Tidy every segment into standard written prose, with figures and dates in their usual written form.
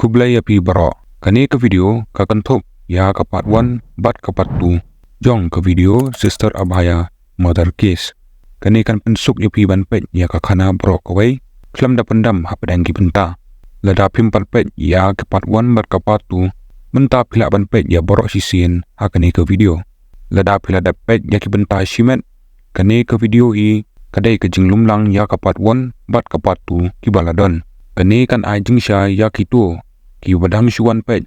Kublai api baro. Kani ke video kakantup ya ke part 1 bat ke part 2. Jong ke video Sister Abhaya murder case. Kani kan pensuk api ban pet ya ke kana baro kawai. Klam da pendam hapadang ki benta. Lada pimpan pet ya ke part 1 bat ke part 2. Menta pila ban pet ya baro sisin ha kani ke video. Lada pila da pet ya ki benta shimet. Kani ke video hi kadai ke jing lumlang ya ke part 1 bat ke part 2 ki baladon. Kani kan ai jing sya ya ki tu ki badang shuan pet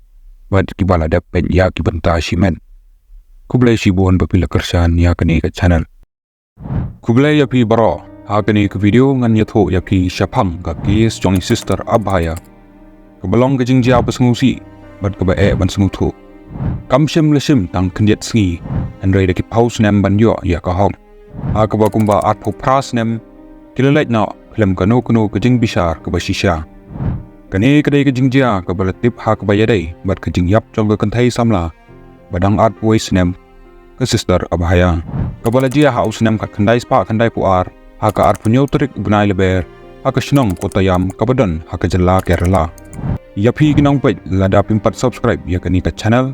bat ki balada pet ya ki benta shimet. Kublai shibon bapila kersan ya kani ke channel. Kublai ya pi baro ha kani ke video ngan ya tho ya ki syapang ka kes jong Sister Abhaya. Kebalong ke jing jia pasngusi bat ke bae ban sengu thu. Kam shim lesim tang kendiat sngi andrai da ki paus nem ban yo ya ka hom. Ha ka ba kumba at pho pras nem kilalait na klem kano ke jing bishar ke basisha. Kani kadai ke jing jia ke balatip ha ke bayadai bat ke jing yap jong ke kentai samla badang art voice nem ke Sister Abhaya. Kabala jia haus nem kat kandai spa kandai puar ha ka art punyo trik bunai leber ha ke shnong kotayam kabadon ha ke jela Kerala. Yapi ginang pet lada pimpat subscribe ya kani ke channel.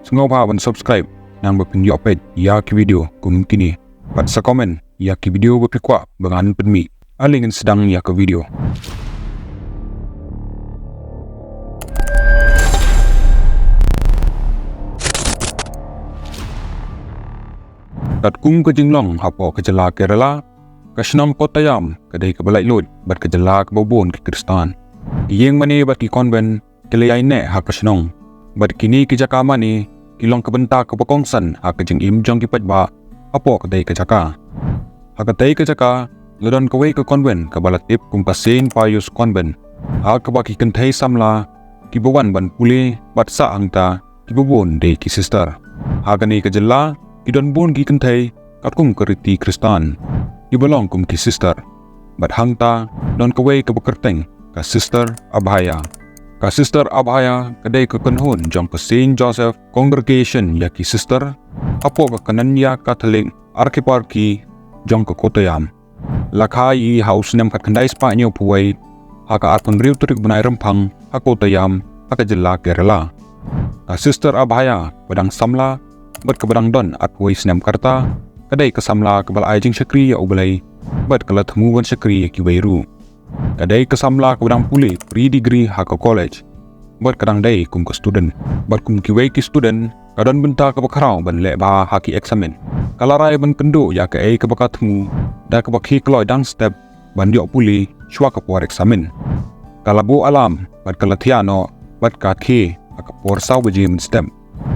Sengau pa ban subscribe nang bapin yo pet ya ki video kum kini. Pat sa komen ya ki video bapikwa bangan penmi. Alingin sedang ya ke video. Kat kum ke jinglong hapo ke jela Kerala. Kasnam kotayam kadai ke balai lod bat ke jela ke bobon ke Kristan. Iyeng mani bat ki konben keleyai ne ha kasnong. Bat kini ki jaka mani kilong ke benta ke pokongsan ha ke jing im jong ki patba hapo kadai ke jaka. Ha kadai ke jaka ladon kawai ke konben ke balatip kumpasin payus konben. Ha ke baki kentai samla ki bawan ban pule bat sa angta ki bobon de ki sister. Ha kani ke jela ki don bon ki kentai kat kum keriti Kristan. Ki balong kum ki sister. Bat hangta don kawai ke bekerteng ka Sister Abhaya. Ka Sister Abhaya kadai ke kenhun jong ke Saint Joseph Congregation ya ki sister. Apo ke kananya Catholic Arkiparki jong ke Kottayam. Lakai haus nem kat kandai Spanyol puai ha ka arpun riu turik bunai rempang ha Kottayam ha ka jela Kerala. Ka Sister Abhaya badang samla bat ke badang don at puai snem karta kadai ke samla ke balai jing syakri ya ubalai bat ke latmu ban syakri ya ki wairu. Kadai ke samla ke badang pulih pre-degree ha ke college. Bat kadang dai kum ke student. Bat kum ki wai ki student kadon benta ke bakarau ban le ba ha ki eksamen. Kalarai ban kendo ya ke ai ke bakatmu da ke bakhi kloi dang step ban diok pulih shwa ke puar eksamen. Kalabu alam bat ke latiano bat ka ke ha ke puar saw beji men step.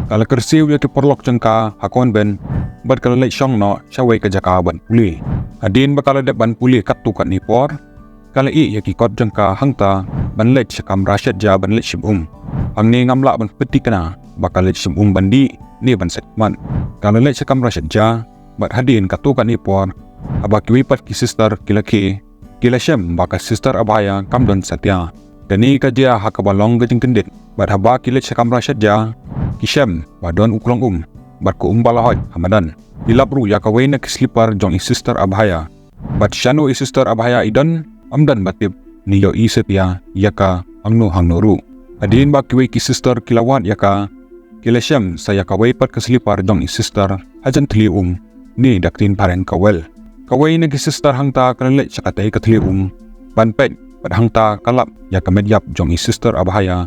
Kala kersiu ya ke porlok jengka ha konben bat kala lek syong no syawai ke jaka ban pulih. Adin bakala dep ban pulih kat tu kat ni por. Kala i ya ki kot jengka hangta ban lek syakam rasyad ja ban lek shibum. Hang ni ngamla ban peti kana bakal lek shibum bandi ni ban setman. Kala lek syakam rasyad ja bat hadin kat tu kat ni por. Abaki wipat ki sister kilaki kila syem baka Sister Abhaya kam don satya. Kani ka dia ha ka balong ke jeng kendit bat haba ki lek syakam rasyad ja ki syem badon uklong bat ko balahoj hamadan. Ilapru ya ka wena ki slipper jong i Sister Abhaya. Bat syano i Sister Abhaya idon amdan batip ni yo iset ya yaka angno hangnoru. Adin ba kiwai ki sister kilawat yaka kilasyam saya kawai pat keselipar jong i sister hajan tlium ni daktin paren kawel. Kawai na ki sister hangta kalalet sakatai katlium banpet pad hangta kalap yaka medyap jong i Sister Abhaya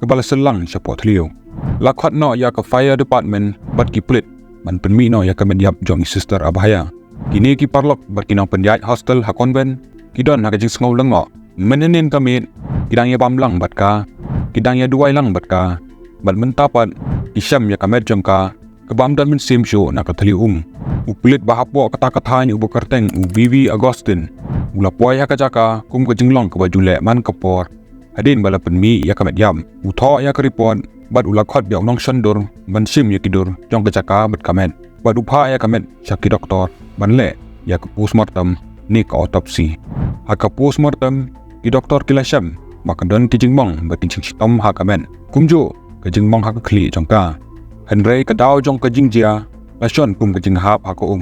kebala selang syapot tliu. Lakwat no yaka fire department bat ki plit man penmi no yaka medyap jong i Sister Abhaya. Kini ki parlok bat kinang pendiat hostel ha konben kidon ha kajing sengau lengo menenin kamit kidang ya bamlang bat ka kidang ya duai lang bat ka bat mentapat isyam ya kamet jengka kebamdan men sim show na katalium upulit bahapo kata-kata ni ubukerteng ubiwi Agustin ulapoy ha kajaka kum kajing long ke bajule man kapor hadin bala penmi ya kamet yam utho ya keripon bat ulakot biak nong shandur ban sim ya kidur jong kajaka bat kamet bat upha ya kamet syaki doktor ban le ya ke postmortem ni ke autopsi. Haka postmortem ki doktor kilasyam maka don ki jingmong bat ki jingtom ha kamen. Kumjo ke jingmong ha ke kli jongka. Henrei ke dau jong ke jingjia lasyon kum ke jinghap ha ko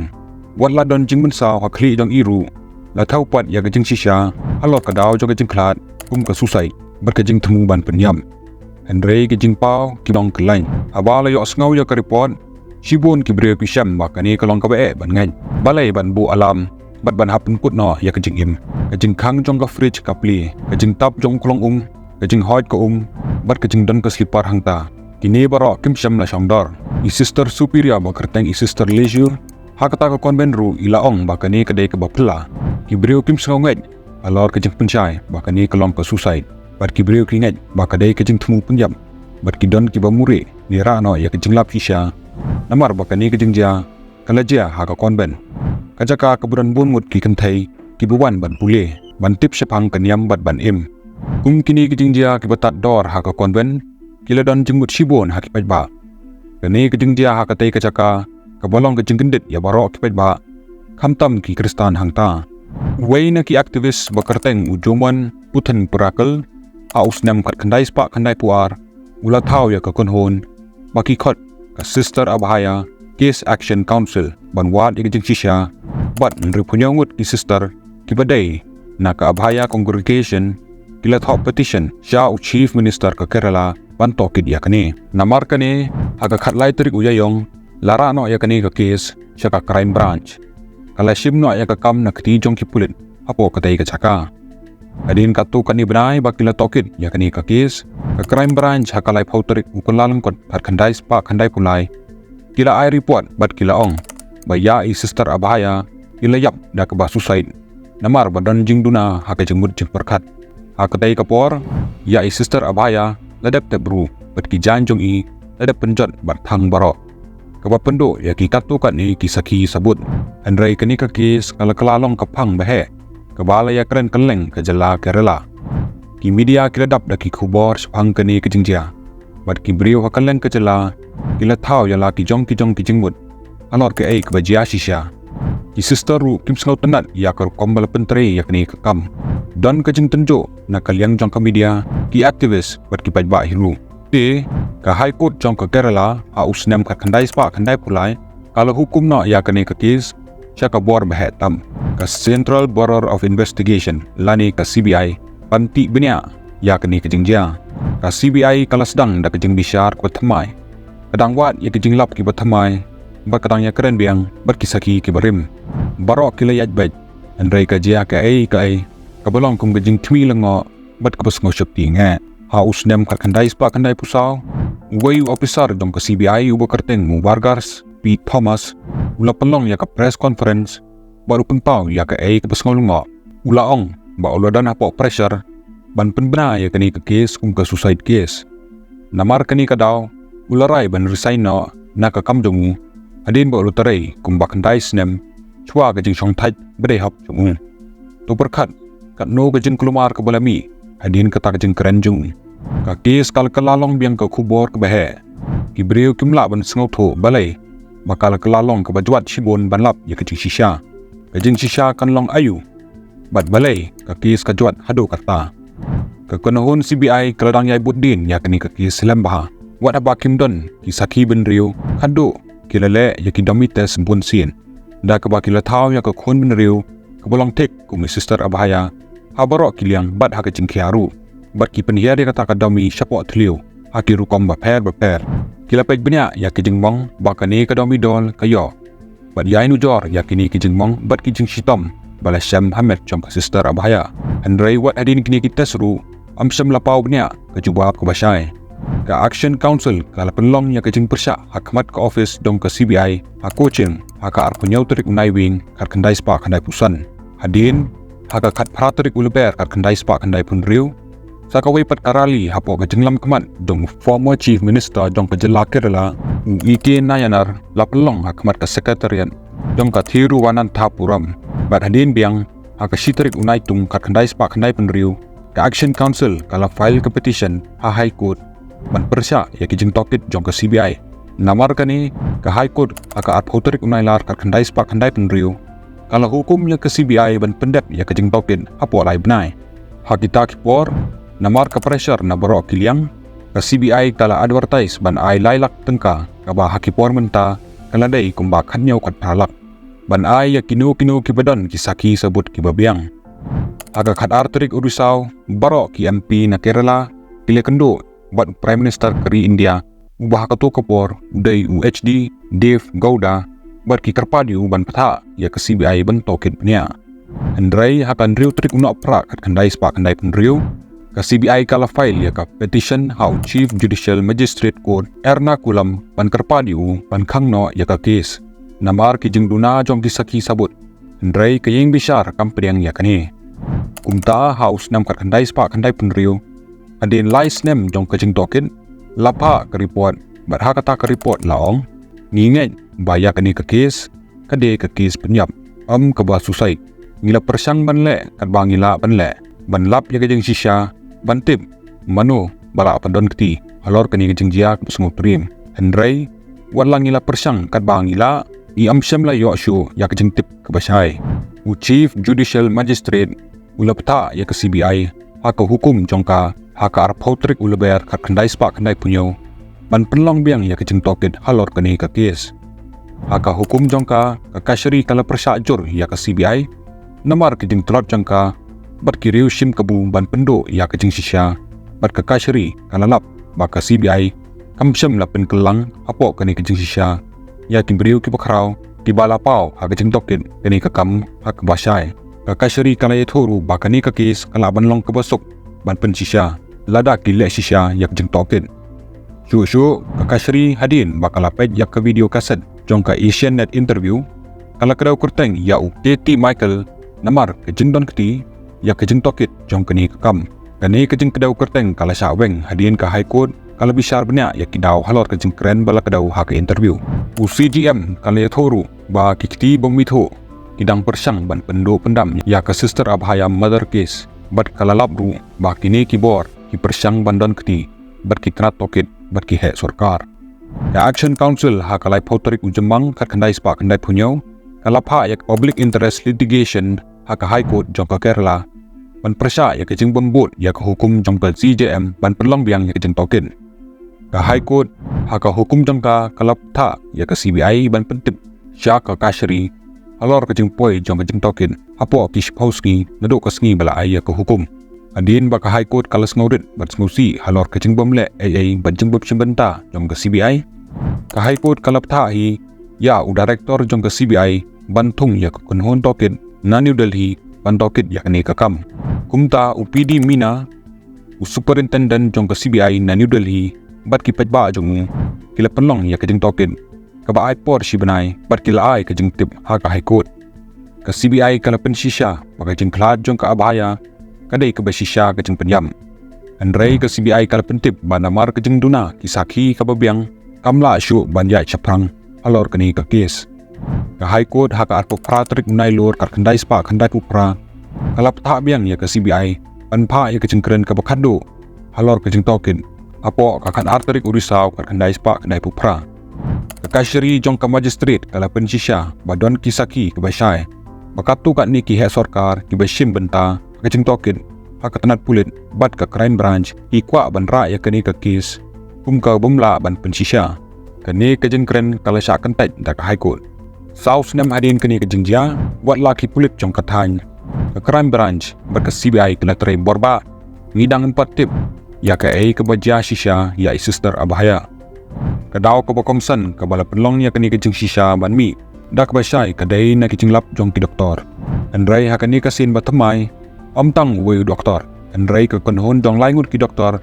Wat la don jing mensa ha kli jong iru. La tau pat ya ke jing sisya halo ke dau jong ke jingklat kum ke susai bat ke jing temu ban penyam. Henry ki jingpao ki long kelain. Abala yo sngau ya ka report. Shibun ki brio ki syam bakani ka long ka bae ban ngai. Balai ban bu alam. Bat ban hapun kut no ya ka jing im. Ka jing khang jong ka fridge ka pli. Ka jing tap jong klong Ka jing hot ka Bat ka jing don ka slipar hang ta. Kini baro kim syam la syangdor. I sister superior ba kerteng i sister leisure. Hakata ka konben ru ilaong bakani ka dai ka bapla. Ki brio kim sngau ngai. Alor ka jing pencai bakani ka long ka suicide. Bat ki brio ki ngai bakadai ka jing thmu punyam. Bat ki don ki ba muri ni ra no ya ka jing lap hisha. Namar bakani ka jing ja kalajia ha ka konben. Kajaka keburan bunmut ki kentai ki buwan ban pule ban tip sepang keniam bat ban im. Kini ki jing ja ki batat dor ha ka konben kila don jingmut shibon ha ki pajba. Kini ki jing ja ha ka tai kajaka ka bolong ka jing gendit ya baro ki pajba. Kamtam ki kristan hangta. Wei na ki aktivis bakarteng ujuman putan purakal aus nam kat kandai spak kandai puar ula thau ya ka konhon baki khot ka sister abhaya case action council ban wat ya jing shisha bat nri punyangut ki sister ki badai na ka abhaya congregation kila thau petition sha chief minister ka Kerala ban tokid ya kani namar kani aga khatlai tarik uyayong lara no ya kani ka case sha ka crime branch kala shimno ya ka kam na kti jong ki pulit apo katai ka chaka. Adin katu kani benai bakila tokit ya kani ka case ka crime branch hakalai phauterik ukulalang kot par khandai spa khandai pulai kila ai report bat kila ong ba ya i sister abhaya kila yap da ka ba suicide namar badan jing duna haka jengmut jing perkhat hakatai ka por ya i sister abhaya ladap tebru bat ki janjong i ladap penjot bat thang baro ka ba pendo ya ki katu kan ni ki sakhi sabut andrai kani ka case kala kalalong ka phang bahe kabala ya keren keleng ke jala Kerala. Ki media kila dap da ki khubor sepang kani ke jingjia. Bat ki brio hakaleng ke jala kila thau ya la ki jong ki jingmut. Alor ke ai ke bajia shisha. Ki sister ru kim sngau tenat ya kar kombal pentre ya kani ke kam. Don ke jing tenjo na kalyang jong ka media ki aktivis bat ki pajba hiru. Te ka high court jong ka Kerala a usnam ka khandai spa khandai pulai kalau hukum no ya kani ke case syaka bor bahe tam ka Central Bureau of Investigation lani ka CBI panti benya ya kani ka jingjia ka CBI kala sedang da ka jing bishar ko thamai kadang wat ya ka jing lap ki bathamai ba kadang ya keren biang bat kisaki ki barim baro kila yaj baj andrai ka jia ka ai ka bolong kum ka jing thmi lango bat ka basngo shakti nge ha usnem ka khandai spa khandai pusau wei officer dong ka CBI ubo karteng mu Vargas P. Thomas ula pelong ya ka press conference baru pentau ya ka ai ka basngol ngo ula ong ba ula dan apo pressure ban penbena ya kani ka case ka suicide case namar kani ka daw ula rai ban resign no na ka kam jongu adin ba ula tarai ba kandai snem chwa ka jing chong thai bade hap jongu to perkhat kat no ka jing kelumar ka balami adin ka ta ka jing keren jung ka case kal kalalong biang ka khubor ka bahe ki breu kimla ban sngau tho balai bakal kelalong ke bajuat shibon banlap ya ke jing shisha kan long ayu bat balai ka kis ka juat hado kata ka konahon CBI keladang yai buddin ya kini ka kis lembah wat aba kim don ki sakhi ben riu hado kilale ya ki domites bun sin da ka bakila thau ya ka khon ben riu ka bolong tek ku mi sister abhaya habaro kiliang bat ha ka jing khiaru bat ki penhiar ya kata ka domi shapo thliu haki rukom ba per kila pej benya ya kijing mong bakani ka domi dol kayo bat yai nu jor ya kini kijing mong bat kijing shitom bala syam hamet jom ka sister abhaya andrai wat adin kini kita seru am syam lapau benya ka jubab ka basai ka action council kala penlong ya kijing persya hakmat ka office dong ka CBI ha coaching ha ka ar punyau terik unai wing kar kandai spa kandai pusan hadin ha ka khat praterik ulber kar kandai spa kandai pun riu sakawai pat karali hapo ka jenglam kemat dong former chief minister dong ka jela Kerala Ike Nayanar lapelong hakmat ka sekretariat dong ka thiru wanan thapuram bat hadin biang ha ka shiterik unai tung ka khandai spa khandai penriu ka action council kala file ka petition ha high court ban persya ya ki jeng tokit jong ka CBI namar kani ka high court ha ka athoterik unai lar ka khandai spa khandai penriu kala hukum ya ka CBI ban pendep ya ka jeng tokit hapo lai benai ha kita kipor namar ka pressure na baro kiliang ka CBI kala advertise ban ai lailak tengka ka ba hakipor menta kala dai kumba khanyaw kat thalak ban ai ya kinu kibadon ki saki sabut ki babiang aga khat arterik urusau baro ki MP na Kerala kile kendo bat Prime Minister kari India ubah ketua kapor udai UHD Dave Gowda bat ki kerpadi uban patha ya ke CBI ban tokit bnia Andrai hakan riu trik unak pra kat kandai spa kandai penriu ke CBI kala file ya ka petition how Chief Judicial Magistrate Court Ernakulam ban kerpadi ban khangno ya ka case namar ki jingduna jom kisaki sabut Andrai kayeng bishar kampriang ya kani kumta house nam kat kandai spa kandai penriu adin lies nem jong kajing tokin lapa ke report bat hakata ke report laong nginget baya kani ke case kade ke case penyap ke ba susai ngila persang ban le kat bangila ban le ban lap ya kajing shisha ban tip mano bala pandon keti halor kani kajing jia sungu prim Andrai walang ngila persang kat bangila i amsyam la yo shu ya kajing tip ke basai Chief Judicial Magistrate ulapta ya ke CBI haka hukum jongka haka arpotrik ulabayar kat kandai spa kandai punyo ban penlong biang ya kajing tokit halor kani ke case haka hukum jongka ke kashri kala persyak jur ya ke CBI namar kajing telap jangka bat kiriu shim kebu ban pendo ya kajing shisha bat ke kashri kala lap baka CBI kamsyam la pen kelang apo kani kajing shisha ya kimberiu ki bakrau ki balapau ha kajing tokit kani kakam hak basai ke kashri kala yethoru bakani ke kes kala ban long ke basuk ban pen shisha lada ki le shisha ya kajing tokit shu ke kashri hadin bakala pej ya ke video kaset jongka Asian Net interview kala kedau kurteng ya KT Michael namar kajing don keti ya kajing tokit jong kani kakam kani kajing kedau kurteng kala syaweng hadin ke High Court kala bishar benya ya kidau halor kajing keren bala kedau ha ke interview CGM kala yathoru ba kikti bommitho kidang persang ban pendo pendam ya ke sister abhaya mother case bat kala labru ba kini kibor ki persang bandon keti bat ki krat tokit bat ki he sarkar ya Action Council ha kala potrik ujemang kat kandai spa kandai punyo kala pha ya public interest litigation ha ka High Court jong ka Kerala ban persya ya kajing bembut ya ka hukum jong ka CJM ban perlong biang ya kajing tokin ka High Court ha ka hukum jong ka kalap tha ya ka CBI ban pentip sya ka kashri halor kajing poi jong kajing tokin apo kishpauski nadok ka sngi bala ay ya ka hukum adin ba ka High Court kala sngorit bat smusi halor kajing bomle ay ban jeng bob simbenta jong ka CBI ka High Court kalap tha hi ya u director jong ka CBI ban thung ya ka kunhon tokin na New Delhi ban tokit ya kani kakam kumta UPD Mina superintendent jong ka CBI na New Delhi bat ki pajba jong kila penlong ya kajing tokit ka ba ai por si banai bat kila ai kajing tip ha ka High Court ka CBI kala pen shisha ba kajing khlad jong ka abhaya kadai ka ba shisha kajing penyam Andrai ka CBI kala pen tip ba namar kajing duna ki sakhi ka babiang kamla shu ban ya chaprang halor kani ka case ka High Court haka arpo pratrik unai lor kat kandai spa kandai pupra kalap tak biang ya ke CBI panpa ya kajing keren ka bakado halor kajing tokin apo kakan arterik urisau kat kandai spa kandai pupra ka kashri jong ka magistrate kala pensisha badon kisaki ke basai bakatu kat ni ki he sarkar ki bashim benta kajing tokin haka tanat pulit bat ka crime branch ki kwa ban ra ya kani ka case ka bomla ban pensisha kani kajing keren kala sya kantai da ka High Court South nem hadin kani kajing jia wat laki pulit jong katany ke crime branch bat ka CBI kala tray borba ngidang 4 tip ya ka ai ke baja shisha ya sister abhaya ka daw ka bakomsan ka bala penlong ya kani kajing shisha ban mi dak basai ka dai na kajing lap jong ki doktor Andrai ha kani kasin batamai omtang we doktor Andrai ka konhon dong laingut ki doktor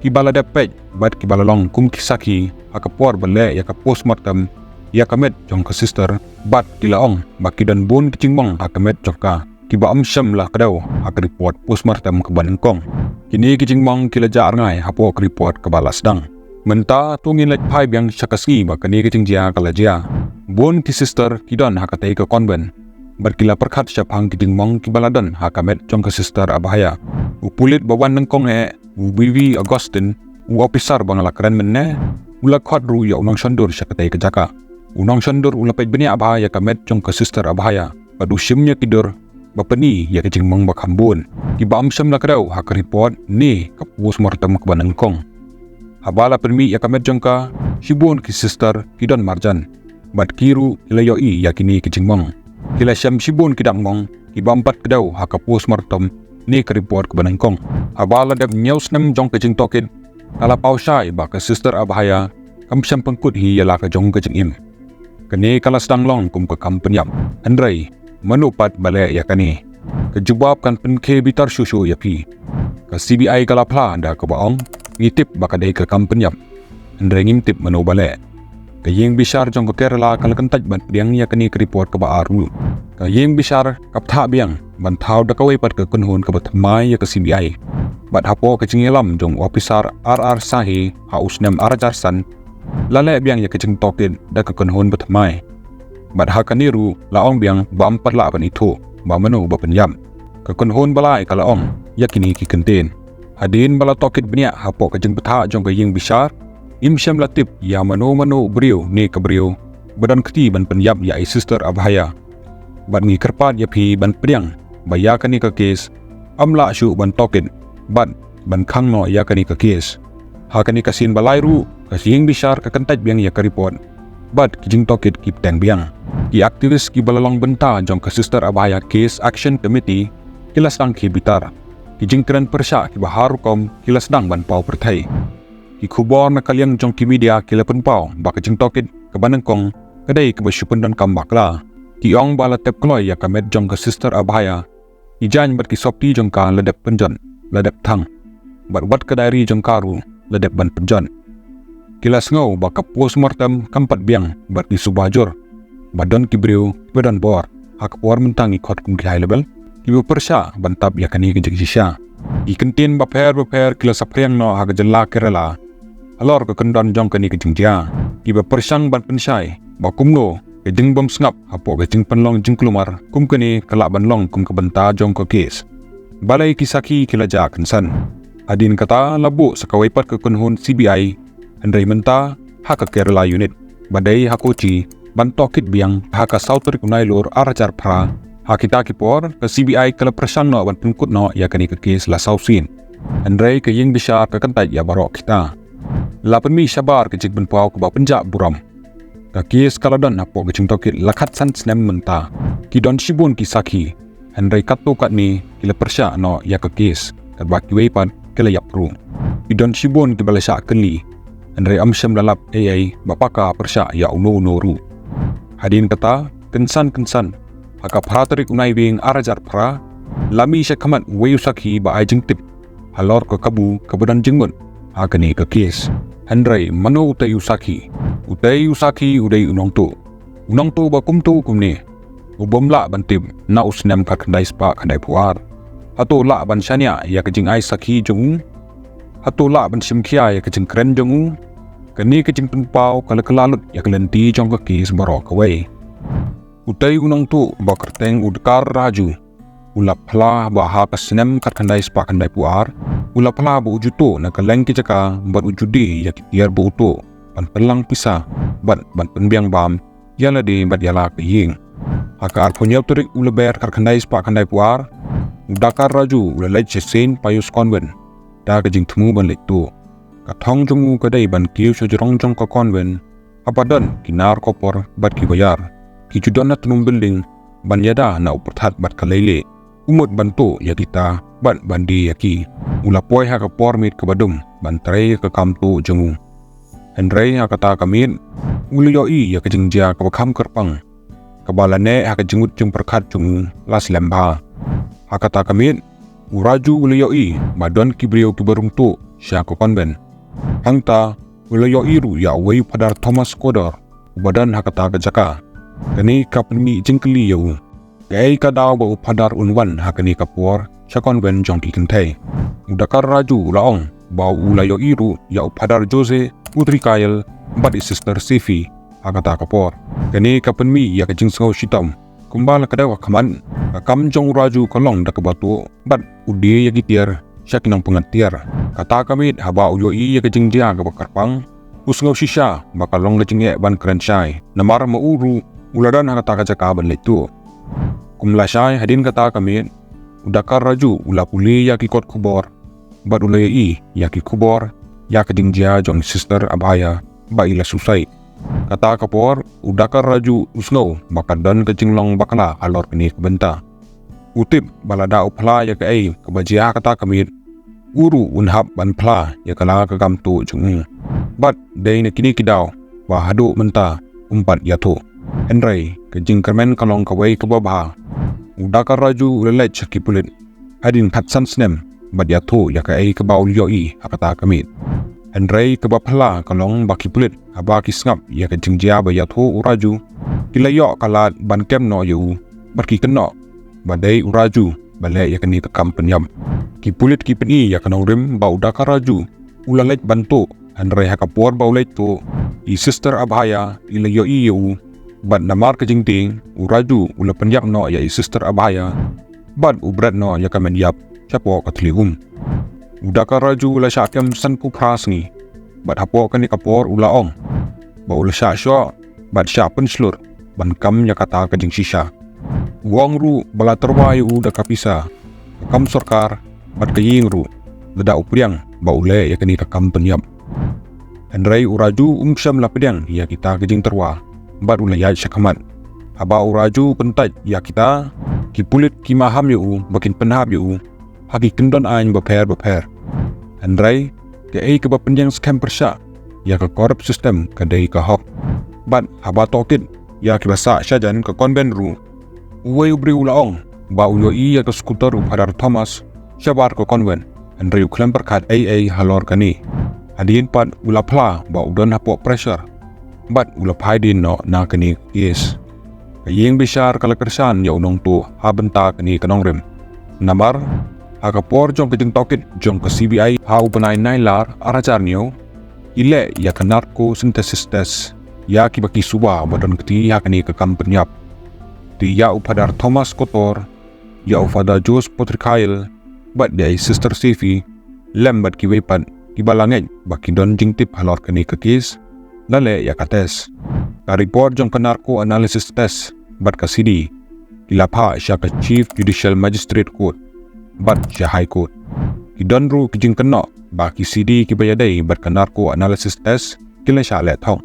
ki bala depej bat ki bala long kum kisaki ha ka por bale ya ka postmortem ya kamet jong ka sister bat tilaong baki dan bun kicingmong hakamet jokka kiba amsyam lah kadau hak report postmortem ke Banengkong kini kicingmong kilajar ngai hapo report ke balas dang menta tungin lek pai biang syakasgi bakani kicingja kalajia bun ki sister kidon hakatai ke konben berkila perkhat syapang kicingmong kibaladan hakamet jong ka sister abahaya upulit bawan nengkong ubiwi Agustin officer bangalakran menne ula khodru ya unang shandur syakatai ke jaka unang shandur ulapet beni abhaya kamet jong ka sister abhaya padu shimnya kidur bapani ya kajing mong bakhambun ki bam sham lakrau hak report ni ka postmortem ke Banengkong habala permi ya kamet jong ka shibun ki sister kidon marjan bat kiru ilayoi ya kini kajing mong kila sham shibun kidam mong ki bampat kedau hak postmortem ni ka report ke Banengkong habala dab news nem jong kajing tokin Kala pau syai ba ke sister abahaya kam syam pengkut hi yala ke jong ke jeng im. Kene kala sedang long kum ke kam penyam. Andrei menupat balik ya kani. Kejubab kan penke bitar susu ya pi. Ke CBI kala pla anda ke baong ngitip bakadai ke kam penyam. Andrei ngimtip menu balik. Ke yeng bisar jong ke Kerala kala kentaj ban piang ya kani ke report ke baaru. Ke yeng bisar kap tha biang ban thau da kawai pat ke kunhun ke batmai ya ke CBI. Bat hapo ke cingelam jong officer RR Sahi ha usnam Arajarsan lalai biang ya ke jeng tokin da ke kunhun batmai. Bat ha kaniru laong biang ba empat la ban itu ba menu ba penyam. Ke kunhun balai kala ong ya kini ki kenten. Hadin bala tokit benya hapo ke jeng betha jong ke yeng bisar imsyam latip ya mano beriu ni ke beriu badan keti ban penyap ya sister abahaya ban ngi kerpat ya pi ban priang baya kani ke kes amla syu ban tokin ban khang no ya kani ke kes ha kani kasin balai ru kasing bisar ke kentaj biang ya ke report bat kijing tokit kip teng biang ki aktivis ki balalong benta jong ke sister abahaya case action committee kilas dang ki bitar kijing keren persya ki bahar kom kilas dang ban pau perthai ki khubor na kaliang jong ki media kila pen pau ba ke jeng tokit ke banengkong kedai ke basyupen dan kambakla ki ong bala tep kloy ya kamet jong ke sister abahaya ki jan bat ki sopti jong ka ledep penjon ledep thang bat wat ke diary jong karu ledep ban penjon kilas ngau ba ke postmortem kampat biang bat ki subajur badon ki breu badan bor hak por mentangi khot kum ki high level ki persya bantab ya kani ke jeng sisya ki kentin ba pher kilas apriang no ha ke jela Kerala alor ke kendan jong kani ke jingjia ki ba persang ban pensai ba kumno ke jing bom sngap hapo ke jing penlong jing kelumar kum kani kelak ban long kum ke benta jong ke kes balai kisaki kilaja kensan adin kata labu sakawaipat ke kunhun CBI Andrei menta ha ke Kerala unit badai ha koci ban tokit biang ha ka sauter kunai lor arajar phra ha kita ki por ke CBI kala persang no ban pengkut no ya kani ke kes la sausin Andrei ke yeng bisar ke kentaj ya barok kita lapan mi sabar ke jik benpau ke bau penjak buram. Ka kes kaladon hapo ke jing tokit lakat san snem menta. Ki don shibun ki saki. Andrei kato kat ni kila persya no ya ke kes. Kat baki weipan kila yap ru. Ki don shibun ki balasa kenli. Andrei amsyam lalap ai bapaka persya ya uno ru. Hadin kata kensan. Haka pratarik unai wing arajar pra. Lami syakamat weyusaki ba ai jing tip. Halor ke kabu kebudan jingmun. Hakani ke kes. Andrei mano utai usaki udai unong tu ba kumtu kumni ubom la bantib na usnam ka kandai spa kandai puar hato la ban syania ya kejing ai saki jong hato la ban simkhia ya kejing kren jong kani kejing penpau kala kelalut ya kelenti jong ke kes barok away utai unong tu ba kerteng udkar raju ulap pla ba ha kasnem kat kandai spa kandai puar ulap pla ba ujuto na kaleng ki jaka bat ujudi ya kitiar ba uto ban pelang pisah ban penbiang bam yala di bat yala ke ying haka arponyap turik uleber kar kandai spa kandai puar udakar raju ulalai chesen payus konven da kejing temu ban lektu katong jongu kadai ban kiu sojorong jong ka konven apadan kinar kopor bat ki bayar ki judon na tunung building ban yada na uperthat bat kalele umut bantu ya kita ban bandi yaki ulapoi ha ka pormit ke badum bantrai ke kamtu jengu Andrei ha kata kamit uliyoi ya ke jengjia ke bakam kerpang kebalane ha ke jengut jeng perkat jung las lembha ha kata kamit uraju uliyoi badon kibrio kibarung tu sya ke konben hangta uliyoi ru ya wei padar Thomas Kodor badan ha kata ke jaka kani kapni jengkeli yau Gay kadaw ba upadar unwan hakani kapur sa konven jong kikentay. Udakar raju laong ba ulayo iru ya upadar Jose Putri Kyle bat sister Sifi hakata kapur. Kani kapenmi ya kajing saw shitam kumbala kadaw kaman kakam jong raju kalong dakabatu bat udi ya gitiar siya kinang pengatiar. Kata kamit haba uyo ya kajing dia kabakarpang usngaw sisya bakalong lajing ban krensyay namar mauru uladan hakata kajakaban letu. Kumlasay hadin kata kami udakar raju ula puli ya kikot kubor bat ulay ya kikubor ya kadingjia jong sister abaya ba ila susay kata kapor udakar raju usno bakadan kejinglong bakala alor kini kebenta utip balada upla ya kai kebajia kata kami uru unhap ban pla ya kala ka gam tu chung bat dei ne kini kidau wa hadu menta umpat ya tu Henry ke jingkermen kalong kawai ke babha udaka raju ulelai chaki pulit hadin khatsan snem bat ya tu ya ka ai ke baul yoi akata kamit Henry ke bapla kalong baki pulit abaki sngap ya ke jingjia ba ya tu uraju kilayo kalat ban kem no yu barki keno badai uraju bale ya kini ke kampanyam ki pulit ki peni ya kanong rim ba udaka raju ulalek bantu Henry hakapor baulek tu i sister abhaya ilayo yu bat namar ke jingting uraju ula penyap no ya i sister abhaya bat ubrat no ya kamen yap chapo katlium udaka raju ula syakem san ku prasngi bat hapo kani kapor ula ong ba ula sya bat syapen slur ban kam ya kata ke jing shisha wong ru bala terwai udaka pisa kam sorkar bat kaying ru leda upriang ba ule ya kani kam penyap Henry uraju umsyam lapedang ya kita ke jing terwa bat ula ya syakamat haba uraju pentaj ya kita ki pulit ki maham yu bakin penhap yu hagi kendon ain beper Henry ke ai ke bapenjang scam persya ya ke korup sistem ke dei ke hok bat haba tokit ya ki basa syajan ke konben ru uwe ubri ulaong ba uyo i ya ke skuter upadar Thomas syabar ke konben Henry uklam perkat ai halor kani hadin pat ula pla ba udon hapo pressure bat ula paidin no na kani yes kayeng besar kala kersan ya unong tu ha benta kani kanong rem namar hakapor jong kejeng tokit jong ke CBI ha upanai nailar arajar nyo ile ya ke narco synthesis test ya ki baki suba badan keti ya kani ke kampanyap ti ya upadar Thomas Kotor ya ufada Jos Potrikail bat dia sister Sifi lembat ki wepat ki balangej baki don jingtip halor kani ke kis lale ya kates ka report jong ke narco analysis test bat ka CD kilapha sya ke Chief Judicial Magistrate Court bat sya High Court ki don ru ki jing keno ba ki CD ki bayadai bat ka narco analysis test kila sya le thong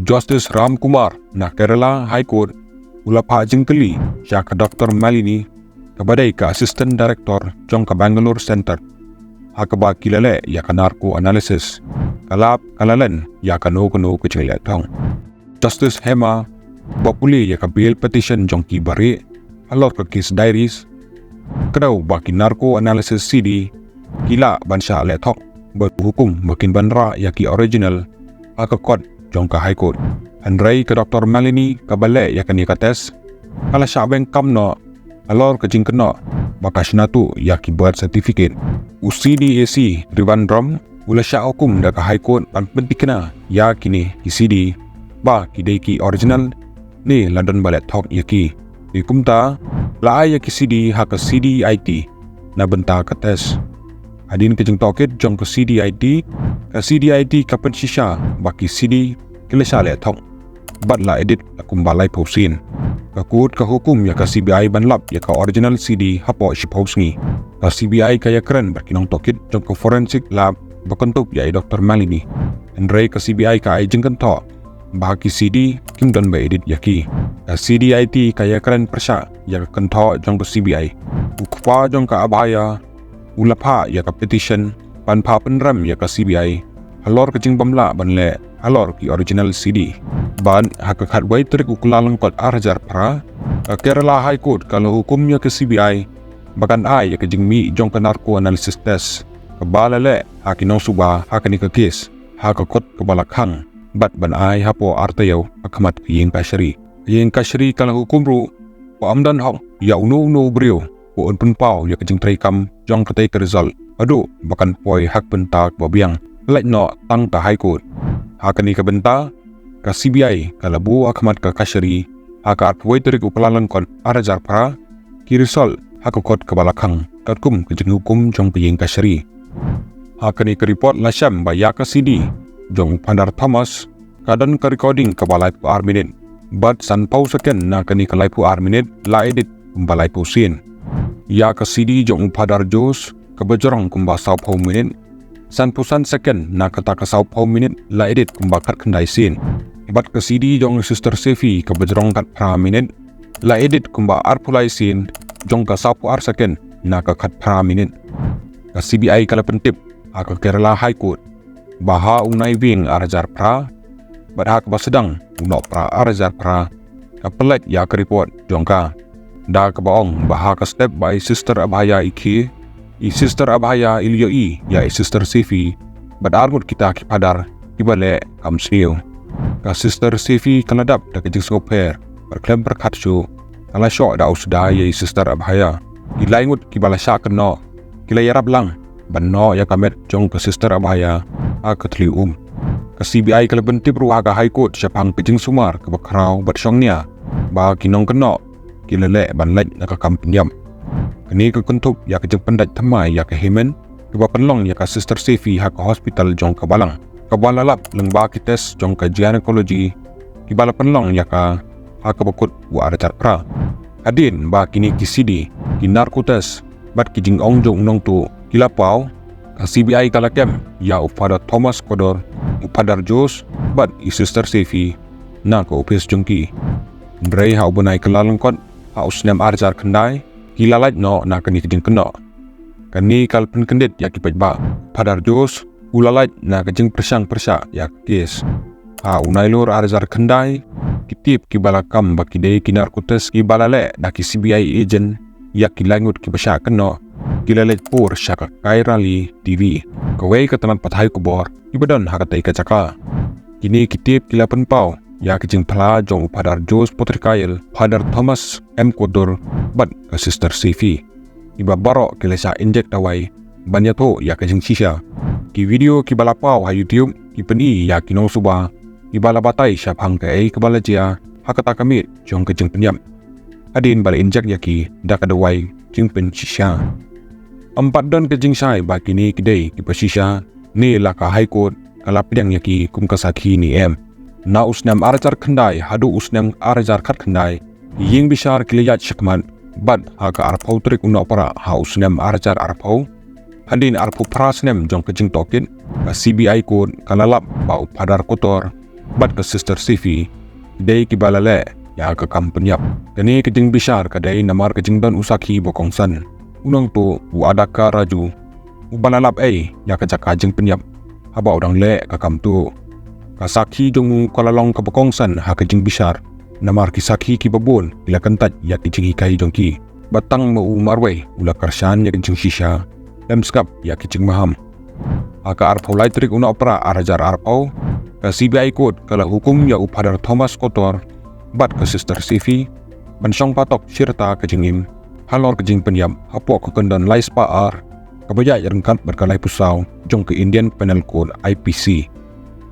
Justice Ram Kumar na Kerala High Court ulapha jing keli sya ka Dr. Malini kabadai ka Assistant Director jong ka Bangalore Center hakaba kilale ya ka narco analysis kalap kalalan ya ka no ke chile thong Justice Hema Bapuli ya ka bail petition jong ki bari halor ka case diaries kedau baki narco analysis CD kila bansya le thok berhukum makin banra ya ki original aka kod jong ka High Court Henry ke Dr. Malini ka bale ya ka ni ka test kala syabeng kam no halor ka jing keno bakasna tu ya ki birth certificate UCDAC Trivandrum ula sya hukum da ka High Court pan pentikna ya kini ki CD ba ki dei ki original ni London balet thok ya ki di kumta la ya ki CD ha ka CDIT na benta ka test hadin ke jeng tokit jong ke CDIT ka pen shisha baki CD kila sya le thok bat la edit la kumbalai pausin ka kut ka hukum ya ka CBI banlap ya ka original CD hapo shipausngi ka CBI kaya keren berkinong tokit jong ka forensic lab bakentup ya Dr. Malini Henry ka CBI ka ai jeng kento bahaki CD kim don ba edit yaki ka CDIT kaya keren persya ya ka kento jong ka CBI ukpa jong ka abhaya ulapha ya ka petition panpha penram ya ka CBI halor ka jing bamla banle halor ki original CD ban hak khat wai trik ukulalang kot arjar pra ka Kerala High Court kalau hukumnya ke CBI bakan ai ya ka jing mi jong ka narco analysis test ka balale hakinong suba hakani ka case hakakot ka balakhang bat ban ai hapo artayaw akamat yeng kashri kalau hukum ru pa amdan hong ya unu brio po pun pau ya ka jing trai kam jong ka tai ka result adu bakan poi hak pentak babiang lek no tang ta High Court hakani ka benta ka CBI kalabu akamat ka kashri haka atwai terik upalalan kon arajar pra ki result hakakot ka balakhang katkum ka jing hukum jong ka yeng kashri hakani ka report la syam ba ya ka CD jong pandar Thomas kadan ka recording ka balai pu minute bat san pau second na kani ka laipu minute la edit balai pu sin ya ka CD jong padar Jos ka bajorong kumba sau pau minute san pusan second na kata ka sau pau minute la edit kumba kat kendai sin bat ka CD jong sister Sefi ka bajorong kat pra minute la edit kumba ar pulai sin jong ka sau pu second na ka kat pra minute ka CBI kala pentip ka Kerala High Court baha unai wing arajar pra badha ka sedang unok pra arajar pra ka pelet ya ka report jongka da ka baong baha ka step by sister Abhaya iki i sister Abhaya ilyoi ya sister Sifi bad armut kita ki padar ibale kam sniu ka sister Sifi kanadap da ka jing skoper berklaim berkat su kala syok da usda ya sister Abhaya ilaingut ki bala syak no kila yarab lang banno ya kamet jong ke sister Abhaya ka thli ka CBI kala bentip ruha ka High Court syapang ke jing sumar ke bakrau bat syongnya ba kinong keno kilele banlaj na ka kampinyam kini ke kuntup ya ke jeng pendat thamai ya ke himen ke penlong ya ka sister Sifi ha ka hospital jong ka balang ka balalap leng ba ki tes jong ka gynecology ki bala penlong ya ka ha ka bakut wa ada pra adin ba kini ki sidi ki narkotes bat ki jing ong jong nong tu kila pau ka CBI kala kem ya upada Thomas Kodor upadar Jos bat i sister Sifi na ko opis jongki Ndrei ha ubunai kelalengkot ha usnem arjar kendai kilalaj no na kani kijing keno kani kalpen kendit ya kipaj ba padar Jos ulalaj na kajing persang ya kes ha unai lor arjar kendai kitip ki balakam bakidei kinar kutes ki balale da ki CBI agent ya kilangut ki basya keno kilalaj pur syaka kairali TV kawai katanan pathai kubor ibadon hakatai kacaka kini kitip kilapen pau ya kijing pala jong upadar Jos Potrikail padar Thomas M Kodor bat ka sister Sifi iba barok kilesa injek dawai banyato ya kijing sisha ki video ki balapau ha YouTube ki peni ya kinong suba ki balabatai syap hang ka ai kebala jia hakata kamit jong kijing penyam adin bala injek ya ki da ka dawai jing pen sisha empat don kijing sai ba kini kidei ki pasisha ni la ka High Court kala pidang ya ki kum kasaki ni na usnam arajar khandai hadu usnam arajar khat khandai ying bishar kiliyat shakman bad haka arpau trik unna para ha usnam arajar arpau hadin arpu prasnem jong kejing tokin ka CBI Court kalalap bau padar kotor bad ka sister Sifi dei ki balale ya ka kampenyap kani kejing bishar kadai namar kejing don usaki bokongsan unang tu wadaka raju ubalalap ya ka jakajing penyap haba udang le ka kamtu kasaki jong kalalong kabokongsan ha kajing bishar namar kisaki ki babon ila kantat ya kijing kai jongki batang mau marwe ula karshan ya kijing shisha lemskap ya kijing maham aka arpau laitrik una opera arajar arpau ka CBI Court kala hukum ya upadar Thomas Kotor bat ka sister Sifi bansong patok sirta kajingim halor kajing penyam hapok kekendon laispa ar kabaya rengkat berkalai pusau jong ke Indian Penal Code IPC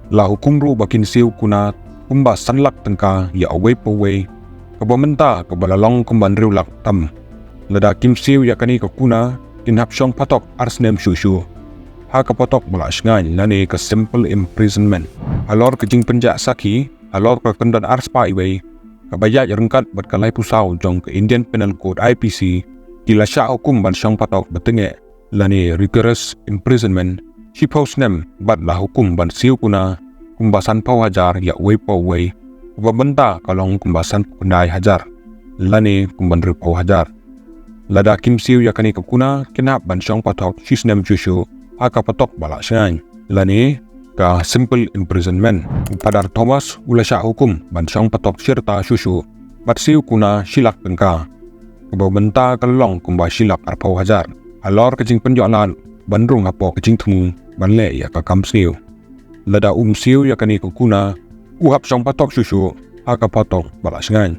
la hukum ru bakin siu kuna kumba sanlak tengka ya away paway kabamenta kabalalong kumban riulak tam lada kim siu ya kani ka kuna kinhap syong patok arsnem shushu ha ka patok bala sngai lani ka simple imprisonment halor kejing penjak saki halor ka kendan arspa iway kabaya rengkat berkalai pusau jong ke Indian Penal Code IPC kila sya hukum ban syong patok betenge lani rigorous imprisonment Shiphausnem bat la hukum ban siu kuna kumbasan pau hajar ya way pau way babenta kalong kumbasan kundai hajar lani kumban pau hajar lada kim siu ya kani kuna kenap ban syong patok shisnem jushu haka patok bala syan lani ka simple imprisonment padar Thomas ulasya hukum ban syong patok sirta shushu bat siu kuna silak tengka babenta kalong kumba silak arpau hajar alor kejing penjolan bandrung apo kejing temu banle ya ka kamsiu lada siu ya kani kuna uhap syong patok shushu haka patok bala sngan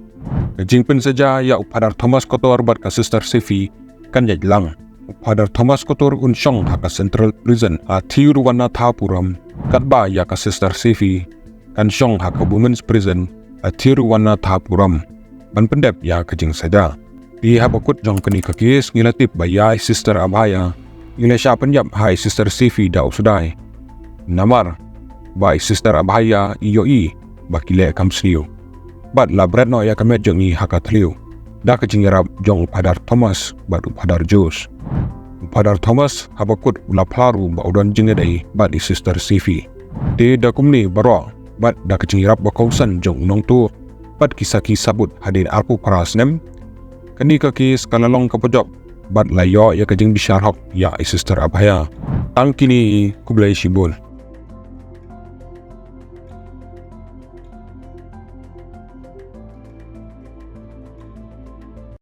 kejing pen saja ya upadar Thomas Kotor bat ka sister Sifi kan jajlang upadar Thomas Kotor syong haka Central Prison a Thiruvanna Thapuram katba ya ka sister Sifi kan syong haka Women's Prison a Thiruvanna Thapuram ban pendep ya kejing saja di habakut jong kani kakis ngilatip bayai sister Abhaya ngila sya penyap hai sister Sifi da usdai namar bai sister Abhaya iyoi bakile kamsliu bat labret no ya kamet jongi hakatliu da kejingerap jong padar Thomas bat padar Jos padar Thomas habakut ula plaru ba udon jingedai bat di sister Sifi de da kumni baro bat da kejingerap bakausan jong nong tu bat kisaki sabut hadin arpu parasnem kani kakis kalalong kapojok bat layo ya kajing bisyar hok ya sister abhaya. Tang kini kublai shibol.